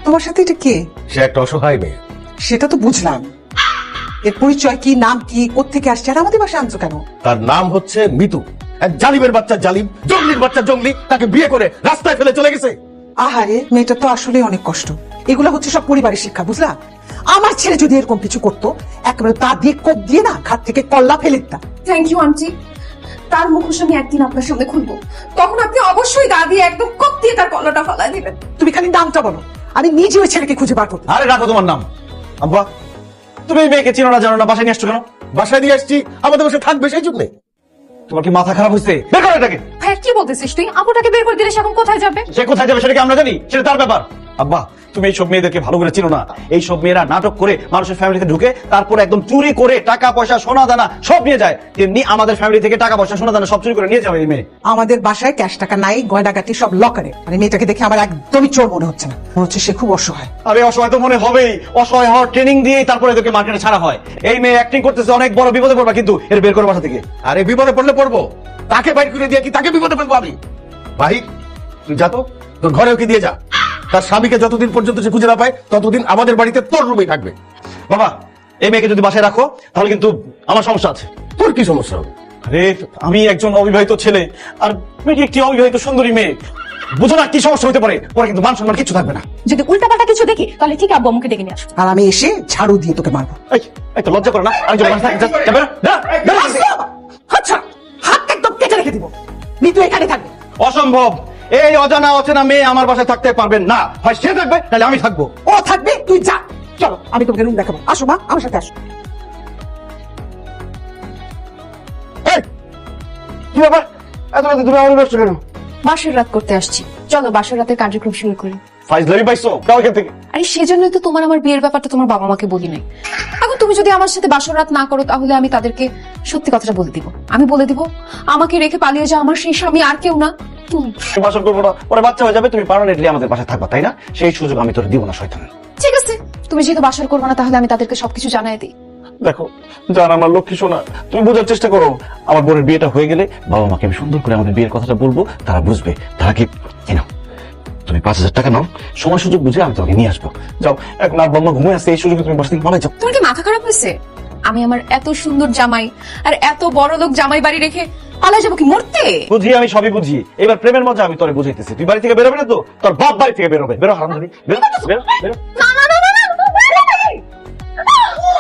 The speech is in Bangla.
তোমার সাথে এটা কে? সে একটা অসহায় মেয়ে। সেটা তো বুঝলাম, এর পরিচয় কি, নাম কি, কোত্থেকে আসছে, আর আমাদের বাসায় আনছো কেন? তার নাম হচ্ছে মিতু। এক জালিমের বাচ্চা জালিম, জঙ্গলির বাচ্চা জঙ্গলি তাকে বিয়ে করে রাস্তায় ফেলে চলে গেছে। আহারে, মেয়েটা তো আসলে অনেক কষ্ট। এগুলো হচ্ছে সব পরিবারের শিক্ষা, বুঝলা? আমার ছেলে যদি এরকম কিছু করতো, একেবারে তা দিয়ে কোপ দিয়ে না ঘাট থেকে কল্লা ফেলে দিতাম। Thank you aunty. তার মুখোশ আমি একদিন আপনার সামনে খুলবো, তখন আপনি অবশ্যই গা দিয়ে একদম কোপ দিয়ে তার কল্লাটা ফেলাই দিবেন। তুমি খালি নামটা বলো, আমি নিজে ওই ছেলেকে খুঁজে বার করবো। আরে রাখো তোমার নাম। আব্বা, তুমি এই মেয়েকে চিনো না জানো না, বাসায় নিয়ে আসছো কেন? বাসায় নিয়ে আসছি, আমাদের বাসায় থাকবে সেই জন্য। তোমার কি মাথা খারাপ হয়েছে? বের করো এটাকে। ভাই কি বলতেছিস তুই? আপুটাকে বের করে দিলে সে এখন কোথায় যাবে? সে কোথায় যাবে সেটা কি আমরা জানি? সেটা তার ব্যাপার। আব্বা, তুমি এইসব মেয়েদেরকে ভালো করে চিনো না। এইসব মেয়েরা নাটক করে মানুষের ফ্যামিলিতে ঢুকে তারপরে একদম চুরি করে টাকা পয়সা সোনা দানা সব নিয়ে যায়। তেমনি আমাদের ফ্যামিলি থেকে টাকা পয়সা সোনা দানা সব চুরি করে নিয়ে যাবে এই মেয়ে। আমাদের বাসায় ক্যাশ টাকা নাই, গয়নাগাটি সব লকারে। মানে মেয়েটাকে দেখে আমার একদমই চোর মনে হচ্ছে না, মনে হচ্ছে সে খুব অসহায়। আরে অসহায় তো মনে হবেই, অসহায় হওয়ার ট্রেনিং দিয়ে তারপরে এদেরকে মার্কেটে ছাড়া হয়। এই মেয়ে অ্যাক্টিং করতেছে, অনেক বড় বিপদে পড়বা কিন্তু। এর বের করো বাসা থেকে। আরে বিপদে পড়লে পড়বো, তাকে বাইর করে দিয়ে কি তাকে বিপদে ফেলবো আমি? ভাই তুই যা তো, তোর ঘরে ওকে দিয়ে যা। তার স্বামীকে যতদিন পর্যন্ত সে খুঁজে না পায় ততদিন আমাদের বাড়িতে তোর রুমেই থাকবে। বাবা, এই মেয়েকে যদি বাসায় রাখো তাহলে কিন্তু আমার সমস্যা আছে। তোর কি সমস্যা হবে? আরে আমি একজন অবিবাহিত ছেলে, আর মেয়েটি একটি অবিবাহিত সুন্দরী মেয়ে। বুঝো না কি সমস্যা হতে পারে? পরে কিন্তু মান সম্মান কিছু থাকবে না। যদি উল্টাপাল্টা কিছু দেখি তাহলে ঠিক আব্বু আমাকে ডেকে নিয়ে আসো। আর আমি এসে ঝাড়ু দিয়ে তোকে মারবো। এই তো লজ্জা করে না? আমি যাবো না, যাবে না? আচ্ছা, হাত একদম কেটে রেখে দিব। মিতু এখানে থাকবে। অসম্ভব। এই অজানা অচেনা মেয়ে আমার বাসায় থাকতে পারবেন না। হয় সে থাকবে তাহলে আমি থাকবো। ও থাকবে, তুই যা। চলো আমি তোমাকে রুম দেখাবো। আসো মা, আমার সাথে আসো। এই, কি ব্যাপার? এত রাতে তুমি আমার ব্যস্ত কেন? বাসর রাত করতে আসছি, চলো বাসর রাতের কার্যক্রম শুরু করি। ফাইজলামি পাইছো? যাও এখান থেকে। আরে সেজন্যই তো তোমার আমার বিয়ের ব্যাপারটা তোমার বাবা মাকে বলি নাই। এখন তুমি যদি আমার সাথে বাসর রাত না করো তাহলে আমি তাদেরকে সত্যি কথাটা বলে দিব। আমি বলে দিব আমাকে রেখে পালিয়ে যাও আমার সেই স্বামী আর কেউ না তুমি। বাসর করবো না, পরে বাচ্চা হয়ে যাবে, তুমি পার্মানেন্টলি আমাদের বাসায় থাকবা, তাই না? সেই সুযোগ আমি তোর দিব না শয়তান। ঠিক আছে, তুমি যেহেতু বাসর করবে না তাহলে আমি তাদেরকে সবকিছু জানাই দিই। দেখো জান, আমার লক্ষ্মী শোনা, তুমি বোঝার চেষ্টা করো। আমার বোনের বিয়েটা হয়ে গেলে বাবা মাকে আমি সুন্দর করে আমাদের বিয়ের কথাটা বলবো, তারা বুঝবে। তারা কি নাও, তুমি 5,000 টাকা নাও, সময় সুযোগ বুঝে আমি তোমাকে নিয়ে আসবো। যাও, এখন আর বাবা ঘুমিয়ে আসছে, এই সুযোগে তুমি বাসা থেকে পালাই যাও। তোমার কি মাথা খারাপ হয়েছে? আমি আমার এত সুন্দর জামাই আর এত বড় লোক জামাই বাড়ি রেখে পালায় যাবো কি মরতে? বুঝি, আমি সবই বুঝি। এবার প্রেমের মজা আমি তোরে বুঝাইতেছি। তুই বাড়ি থেকে বেরোবে না তো, তোর বাপ বাড়ি থেকে বেরোবে। বেরো হারামজাদি, বেরো বেরো বেরো। না